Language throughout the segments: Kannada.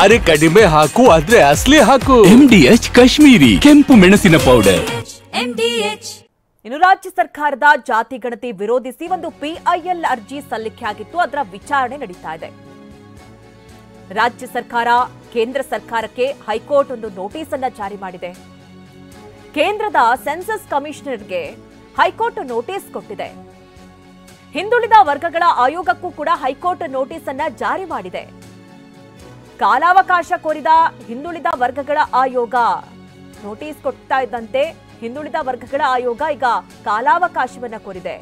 ಅರೆ ಕಡಿಮೆ ಹಾಕು ಆದ್ರೆ ಅಸಲಿ ಹಾಕು. MDH ಕಾಶ್ಮೀರಿ ಕೆಂಪು ಮೆಣಸಿನ ಪೌಡರ್. ಇನ್ನು ರಾಜ್ಯ ಸರ್ಕಾರದ ಜಾತಿ ಗಣತಿ ವಿರೋಧಿಸಿ ಒಂದು PIL ಅರ್ಜಿ ಸಲ್ಲಿಕೆಯಾಗಿತ್ತು. ಅದರ ವಿಚಾರಣೆ ನಡೀತಾ ಇದೆ. ರಾಜ್ಯ ಸರ್ಕಾರ ಕೇಂದ್ರ ಸರ್ಕಾರಕ್ಕೆ ಹೈಕೋರ್ಟ್ ಒಂದು ನೋಟಿಸ್ ಅನ್ನ ಜಾರಿ ಮಾಡಿದೆ. ಕೇಂದ್ರದ ಸೆನ್ಸಸ್ ಕಮಿಷನರ್ಗೆ ಹೈಕೋರ್ಟ್ ನೋಟಿಸ್ ಕೊಟ್ಟಿದೆ. ಹಿಂದುಳಿದ ವರ್ಗಗಳ ಆಯೋಗಕ್ಕೂ ಕೂಡ ಹೈಕೋರ್ಟ್ ನೋಟಿಸ್ ಅನ್ನ ಜಾರಿ ಮಾಡಿದೆ. ಕಾಲಾವಕಾಶ ಕೋರಿದ ಹಿಂದುಳಿದ ವರ್ಗಗಳ ಆಯೋಗ ನೋಟಿಸ್ ಕೊಡ್ತಾ ಇದ್ದಂತೆ ಹಿಂದುಳಿದ ವರ್ಗಗಳ ಆಯೋಗ ಈಗ ಕಾಲಾವಕಾಶವನ್ನ ಕೋರಿದೆ.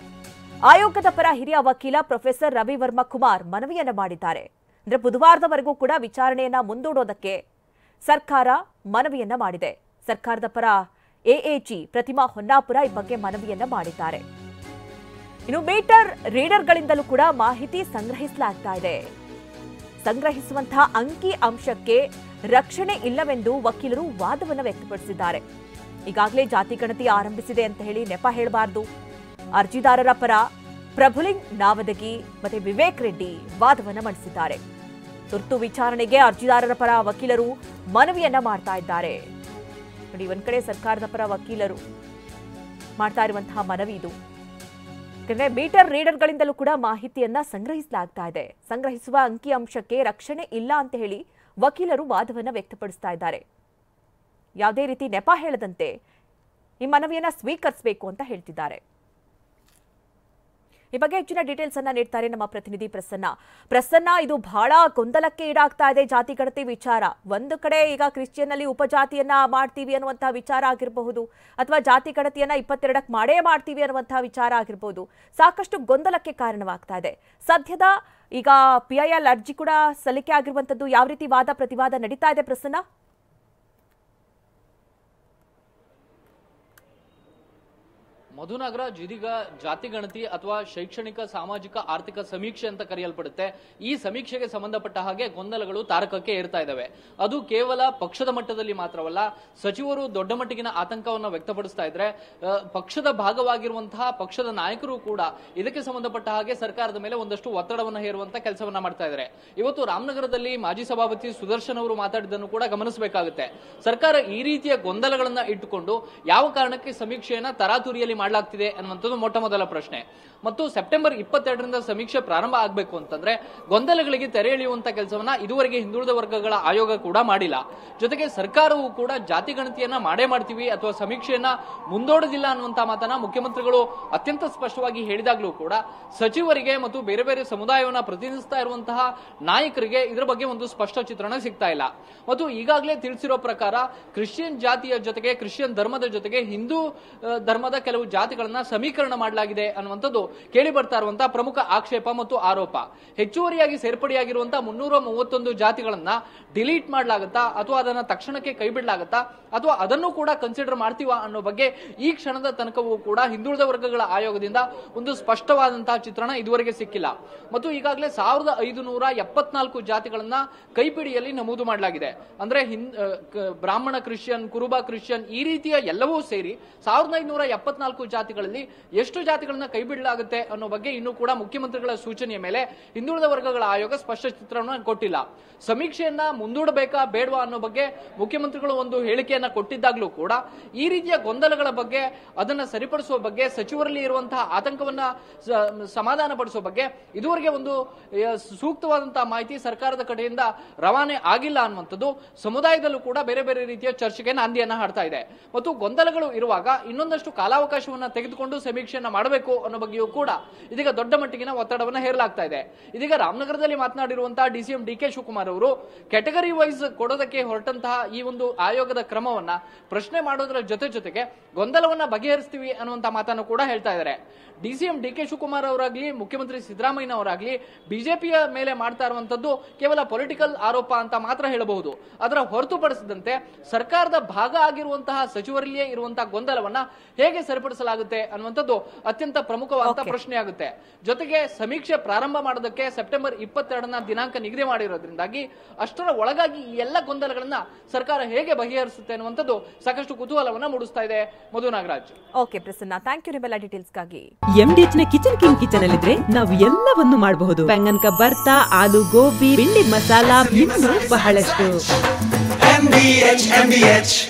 ಆಯೋಗದ ಪರ ಹಿರಿಯ ವಕೀಲ ಪ್ರೊಫೆಸರ್ ರವಿವರ್ಮ ಕುಮಾರ್ ಮನವಿಯನ್ನ ಮಾಡಿದ್ದಾರೆ. ಅಂದ್ರೆ ಬುಧವಾರದವರೆಗೂ ಕೂಡ ವಿಚಾರಣೆಯನ್ನ ಮುಂದೂಡೋದಕ್ಕೆ ಸರ್ಕಾರ ಮನವಿಯನ್ನ ಮಾಡಿದೆ. ಸರ್ಕಾರದ ಪರ AAG ಪ್ರತಿಮಾ ಹೊನ್ನಾಪುರ ಈ ಬಗ್ಗೆ ಮನವಿಯನ್ನ ಮಾಡಿದ್ದಾರೆ. ಇನ್ನು ಮೀಟರ್ ರೀಡರ್ಗಳಿಂದಲೂ ಕೂಡ ಮಾಹಿತಿ ಸಂಗ್ರಹಿಸಲಾಗ್ತಾ ಇದೆ. ಸಂಗ್ರಹಿಸುವಂತಹ ಅಂಕಿ ಅಂಶಕ್ಕೆ ರಕ್ಷಣೆ ಇಲ್ಲವೆಂದು ವಕೀಲರು ವಾದವನ್ನು ವ್ಯಕ್ತಪಡಿಸಿದ್ದಾರೆ. ಈಗಾಗಲೇ ಜಾತಿ ಗಣತಿ ಆರಂಭಿಸಿದೆ ಅಂತ ಹೇಳಿ ನೆಪ ಹೇಳಬಾರದು. ಅರ್ಜಿದಾರರ ಪರ ಪ್ರಭುಲಿಂಗ್ ನಾವದಗಿ ಮತ್ತೆ ವಿವೇಕ್ ರೆಡ್ಡಿ ವಾದವನ್ನ ಮಂಡಿಸಿದ್ದಾರೆ. ತುರ್ತು ವಿಚಾರಣೆಗೆ ಅರ್ಜಿದಾರರ ಪರ ವಕೀಲರು ಮನವಿಯನ್ನ ಮಾಡ್ತಾ ಇದ್ದಾರೆ. ನೋಡಿ, ಒಂದ್ ಕಡೆ ಸರ್ಕಾರದ ಪರ ವಕೀಲರು ಮಾಡ್ತಾ ಇರುವಂತಹ ಮನವಿ ಇದು. ಯಾಕಂದ್ರೆ ಮೀಟರ್ ರೀಡರ್ಗಳಿಂದಲೂ ಕೂಡ ಮಾಹಿತಿಯನ್ನ ಸಂಗ್ರಹಿಸಲಾಗ್ತಾ ಇದೆ. ಸಂಗ್ರಹಿಸುವ ಅಂಕಿ ಅಂಶಕ್ಕೆ ರಕ್ಷಣೆ ಇಲ್ಲ ಅಂತ ಹೇಳಿ ವಕೀಲರು ವಾದವನ್ನ ವ್ಯಕ್ತಪಡಿಸ್ತಾ ಇದ್ದಾರೆ. ಯಾವುದೇ ರೀತಿ ನೆಪ ಹೇಳದಂತೆ ಈ ಮನವಿಯನ್ನ ಸ್ವೀಕರಿಸಬೇಕು ಅಂತ ಹೇಳ್ತಿದ್ದಾರೆ. ಈ ಬಗ್ಗೆ ಹೆಚ್ಚಿನ ಡೀಟೇಲ್ಸ್ ಅನ್ನ ನೀಡ್ತಾರೆ ನಮ್ಮ ಪ್ರತಿನಿಧಿ ಪ್ರಸನ್ನ. ಇದು ಬಹಳ ಗೊಂದಲಕ್ಕೆ ಈಡಾಗ್ತಾ ಇದೆ ಜಾತಿ ಗಣತಿ ವಿಚಾರ. ಒಂದು ಕಡೆ ಈಗ ಕ್ರಿಶ್ಚಿಯನ್ ಅಲ್ಲಿ ಉಪಜಾತಿಯನ್ನ ಮಾಡ್ತೀವಿ ಅನ್ನುವಂತಹ ವಿಚಾರ ಆಗಿರಬಹುದು, ಅಥವಾ ಜಾತಿ ಗಣತಿಯನ್ನ 22ಕ್ಕೆ ಮಾಡೇ ಮಾಡ್ತೀವಿ ಅನ್ನುವಂತಹ ವಿಚಾರ ಆಗಿರಬಹುದು. ಸಾಕಷ್ಟು ಗೊಂದಲಕ್ಕೆ ಕಾರಣವಾಗ್ತಾ ಇದೆ. ಸದ್ಯದ ಈಗ PIL ಅರ್ಜಿ ಕೂಡ ಸಲ್ಲಿಕೆ ಆಗಿರುವಂತದ್ದು, ಯಾವ ರೀತಿ ವಾದ ಪ್ರತಿವಾದ ನಡೀತಾ ಇದೆ ಪ್ರಸನ್ನ? ಮಧುನಗರ ಇದೀಗ ಜಾತಿ ಗಣತಿ ಅಥವಾ ಶೈಕ್ಷಣಿಕ ಸಾಮಾಜಿಕ ಆರ್ಥಿಕ ಸಮೀಕ್ಷೆ ಅಂತ ಕರೆಯಲ್ಪಡುತ್ತೆ. ಈ ಸಮೀಕ್ಷೆಗೆ ಸಂಬಂಧಪಟ್ಟ ಹಾಗೆ ಗೊಂದಲಗಳು ತಾರಕಕ್ಕೆ ಏರ್ತಾ ಇದ್ದಾವೆ. ಅದು ಕೇವಲ ಪಕ್ಷದ ಮಟ್ಟದಲ್ಲಿ ಮಾತ್ರವಲ್ಲ, ಸಚಿವರು ದೊಡ್ಡ ಮಟ್ಟಿಗಿನ ಆತಂಕವನ್ನು ವ್ಯಕ್ತಪಡಿಸ್ತಾ ಇದ್ರೆ ಪಕ್ಷದ ಭಾಗವಾಗಿರುವಂತಹ ಪಕ್ಷದ ನಾಯಕರು ಕೂಡ ಇದಕ್ಕೆ ಸಂಬಂಧಪಟ್ಟ ಹಾಗೆ ಸರ್ಕಾರದ ಮೇಲೆ ಒಂದಷ್ಟು ಒತ್ತಡವನ್ನು ಹೇರುವಂತ ಕೆಲಸವನ್ನ ಮಾಡ್ತಾ ಇದ್ದಾರೆ. ಇವತ್ತು ರಾಮನಗರದಲ್ಲಿ ಮಾಜಿ ಸಭಾಪತಿ ಸುದರ್ಶನ್ ಅವರು ಮಾತಾಡಿದ್ದನ್ನು ಕೂಡ ಗಮನಿಸಬೇಕಾಗುತ್ತೆ. ಸರ್ಕಾರ ಈ ರೀತಿಯ ಗೊಂದಲಗಳನ್ನ ಇಟ್ಟುಕೊಂಡು ಯಾವ ಕಾರಣಕ್ಕೆ ಸಮೀಕ್ಷೆಯನ್ನ ತರಾತುರಿಯಲ್ಲಿ ಮಾಡಲಾಗ್ತಿದೆ ಅನ್ನುವಂಥದ್ದು ಮೊಟ್ಟ ಮೊದಲ ಪ್ರಶ್ನೆ. ಮತ್ತು ಸೆಪ್ಟೆಂಬರ್ 22ರಿಂದ ಸಮೀಕ್ಷೆ ಪ್ರಾರಂಭ ಆಗಬೇಕು ಅಂತಂದ್ರೆ ಗೊಂದಲಗಳಿಗೆ ತೆರೆ ಎಳೆಯುವಂತ ಕೆಲಸವನ್ನ ಇದುವರೆಗೆ ಹಿಂದುಳಿದ ವರ್ಗಗಳ ಆಯೋಗ ಕೂಡ ಮಾಡಿಲ್ಲ. ಜೊತೆಗೆ ಸರ್ಕಾರವು ಕೂಡ ಜಾತಿ ಗಣತಿಯನ್ನ ಮಾಡೇ ಮಾಡ್ತೀವಿ ಅಥವಾ ಸಮೀಕ್ಷೆಯನ್ನ ಮುಂದೂಡೋದಿಲ್ಲ ಅನ್ನುವಂತ ಮಾತನ್ನ ಮುಖ್ಯಮಂತ್ರಿಗಳು ಅತ್ಯಂತ ಸ್ಪಷ್ಟವಾಗಿ ಹೇಳಿದಾಗಲೂ ಕೂಡ ಸಚಿವರಿಗೆ ಮತ್ತು ಬೇರೆ ಬೇರೆ ಸಮುದಾಯವನ್ನ ಪ್ರತಿನಿಧಿಸ್ತಾ ಇರುವಂತಹ ನಾಯಕರಿಗೆ ಇದರ ಬಗ್ಗೆ ಒಂದು ಸ್ಪಷ್ಟ ಚಿತ್ರಣ ಸಿಗ್ತಾ ಇಲ್ಲ. ಮತ್ತು ಈಗಾಗಲೇ ತಿಳಿಸಿರೋ ಪ್ರಕಾರ ಕ್ರಿಶ್ಚಿಯನ್ ಜಾತಿಯ ಜೊತೆಗೆ ಕ್ರಿಶ್ಚಿಯನ್ ಧರ್ಮದ ಜೊತೆಗೆ ಹಿಂದೂ ಧರ್ಮದ ಕೆಲವು ಜಾತಿಗಳನ್ನ ಸಮೀಕರಣ ಮಾಡಲಾಗಿದೆ ಅನ್ನುವಂಥದ್ದು ಕೇಳಿ ಬರ್ತಾ ಇರುವಂತಹ ಪ್ರಮುಖ ಆಕ್ಷೇಪ ಮತ್ತು ಆರೋಪ. ಹೆಚ್ಚುವರಿಯಾಗಿ ಸೇರ್ಪಡೆಯಾಗಿರುವಂತಹ 331 ಜಾತಿಗಳನ್ನ ಡಿಲೀಟ್ ಮಾಡಲಾಗುತ್ತಾ ಅಥವಾ ಅದನ್ನ ತಕ್ಷಣಕ್ಕೆ ಕೈ ಬಿಡಲಾಗುತ್ತಾ ಅಥವಾ ಅದನ್ನು ಕೂಡ ಕನ್ಸಿಡರ್ ಮಾಡ್ತೀವಾ ಅನ್ನೋ ಬಗ್ಗೆ ಈ ಕ್ಷಣದ ತನಕವೂ ಕೂಡ ಹಿಂದುಳಿದ ವರ್ಗಗಳ ಆಯೋಗದಿಂದ ಒಂದು ಸ್ಪಷ್ಟವಾದಂತಹ ಚಿತ್ರಣ ಇದುವರೆಗೆ ಸಿಕ್ಕಿಲ್ಲ. ಮತ್ತು ಈಗಾಗಲೇ 1574 ಜಾತಿಗಳನ್ನ ಕೈಪಿಡಿಯಲ್ಲಿ ನಮೂದು ಮಾಡಲಾಗಿದೆ. ಅಂದ್ರೆ ಬ್ರಾಹ್ಮಣ ಕ್ರಿಶ್ಚಿಯನ್, ಕುರುಬ ಕ್ರಿಶ್ಚಿಯನ್ ಈ ರೀತಿಯ ಎಲ್ಲವೂ ಸೇರಿ 1574 ಜಾತಿಗಳಲ್ಲಿ ಎಷ್ಟು ಜಾತಿಗಳನ್ನ ಕೈ ಬಿಡಲಾಗುತ್ತೆ ಅನ್ನೋ ಬಗ್ಗೆ ಇನ್ನೂ ಕೂಡ ಮುಖ್ಯಮಂತ್ರಿಗಳ ಸೂಚನೆಯ ಮೇಲೆ ಹಿಂದುಳಿದ ವರ್ಗಗಳ ಆಯೋಗ ಸ್ಪಷ್ಟ ಚಿತ್ರವನ್ನು ಕೊಟ್ಟಿಲ್ಲ. ಸಮೀಕ್ಷೆಯನ್ನ ಮುಂದೂಡಬೇಕಾ ಬೇಡವಾ ಅನ್ನೋ ಬಗ್ಗೆ ಮುಖ್ಯಮಂತ್ರಿಗಳು ಒಂದು ಹೇಳಿಕೆಯನ್ನ ಕೊಟ್ಟಿದ್ದಾಗಲೂ ಕೂಡ ಈ ರೀತಿಯ ಗೊಂದಲಗಳ ಬಗ್ಗೆ, ಅದನ್ನ ಸರಿಪಡಿಸುವ ಬಗ್ಗೆ, ಸಚಿವರಲ್ಲಿ ಇರುವಂತಹ ಆತಂಕವನ್ನ ಸಮಾಧಾನ ಪಡಿಸುವ ಬಗ್ಗೆ ಇದುವರೆಗೆ ಒಂದು ಸೂಕ್ತವಾದಂತಹ ಮಾಹಿತಿ ಸರ್ಕಾರದ ಕಡೆಯಿಂದ ರವಾನೆ ಆಗಿಲ್ಲ ಅನ್ನುವಂಥದ್ದು ಸಮುದಾಯದಲ್ಲೂ ಕೂಡ ಬೇರೆ ಬೇರೆ ರೀತಿಯ ಚರ್ಚೆಗೆ ನಾಂದಿಯನ್ನ ಹಾಡ್ತಾ ಇದೆ. ಮತ್ತು ಗೊಂದಲಗಳು ಇರುವಾಗ ಇನ್ನೊಂದಷ್ಟು ಕಾಲಾವಕಾಶವನ್ನ ತೆಗೆದುಕೊಂಡು ಸಮೀಕ್ಷೆಯನ್ನ ಮಾಡಬೇಕು ಅನ್ನೋ ಬಗ್ಗೆಯೂ ಕೂಡ ಇದೀಗ ದೊಡ್ಡ ಮಟ್ಟಿಗಿನ ಒತ್ತಡವನ್ನ ಹೇರಲಾಗ್ತಾ ಇದೆ. ಇದೀಗ ರಾಮನಗರದಲ್ಲಿ ಮಾತನಾಡಿರುವಂತಹ DCM DK ಶಿವಕುಮಾರ್ ಅವರು ಕ್ಯಾಟಗರಿ ವೈಸ್ ಕೊಡೋದಕ್ಕೆ ಹೊರಟಂತಹ ಈ ಒಂದು ಆಯೋಗದ ಕ್ರಮವನ್ನ ಪ್ರಶ್ನೆ ಮಾಡೋದರ ಜೊತೆಗೆ ಗೊಂದಲವನ್ನ ಬಗೆಹರಿಸ್ತೀವಿ ಅನ್ನುವಂತ ಮಾತನ್ನು ಕೂಡ ಹೇಳ್ತಾ ಇದ್ದಾರೆ. DCM DK ಶಿವಕುಮಾರ್ ಅವರಾಗ್ಲಿ, ಮುಖ್ಯಮಂತ್ರಿ ಸಿದ್ದರಾಮಯ್ಯ ಅವರಾಗ್ಲಿ ಬಿಜೆಪಿಯ ಮೇಲೆ ಮಾಡ್ತಾ ಇರುವಂತದ್ದು ಕೇವಲ ಪೊಲಿಟಿಕಲ್ ಆರೋಪ ಅಂತ ಮಾತ್ರ ಹೇಳಬಹುದು. ಅದರ ಹೊರತುಪಡಿಸಿದಂತೆ ಸರ್ಕಾರದ ಭಾಗ ಆಗಿರುವಂತಹ ಸಚಿವರಲ್ಲಿಯೇ ಇರುವಂತಹ ಗೊಂದಲವನ್ನ ಹೇಗೆ ಸರಿಪಡಿಸ ನಡೆಸಲಾಗುತ್ತೆ ಅನ್ನುವಂಥದ್ದು ಅತ್ಯಂತ ಪ್ರಮುಖವಾದ ಪ್ರಶ್ನೆ ಆಗುತ್ತೆ. ಜೊತೆಗೆ ಸಮೀಕ್ಷೆ ಪ್ರಾರಂಭ ಮಾಡೋದಕ್ಕೆ ಸೆಪ್ಟೆಂಬರ್ 22ನ ದಿನಾಂಕ ನಿಗದಿ ಮಾಡಿರೋದ್ರಿಂದಾಗಿ ಅಷ್ಟರ ಒಳಗಾಗಿ ಈ ಎಲ್ಲ ಗೊಂದಲಗಳನ್ನ ಸರ್ಕಾರ ಹೇಗೆ ಬಗೆಹರಿಸುತ್ತೆ ಅನ್ನುವಂಥದ್ದು ಸಾಕಷ್ಟು ಕುತೂಹಲವನ್ನ ಮೂಡಿಸ್ತಾ ಇದೆ. Madhu Nagaraj. Okay Prasanna, thank you ನಿಮ್ಮೆಲ್ಲ ಡೀಟೇಲ್ಸ್ಗಾಗಿ. MDH ನ ಕಿಚನ್ ಅಲ್ಲಿದ್ರೆ ನಾವು ಎಲ್ಲವನ್ನು ಮಾಡಬಹುದು. ಬೆಂಗನ್ ಕ ಬರ್ತಾ, ಆಲೂ ಗೋಬಿ, ಬಿಂಡಿ ಮಸಾಲಾ, ಇನ್ನೂ ಬಹಳಷ್ಟು. MDH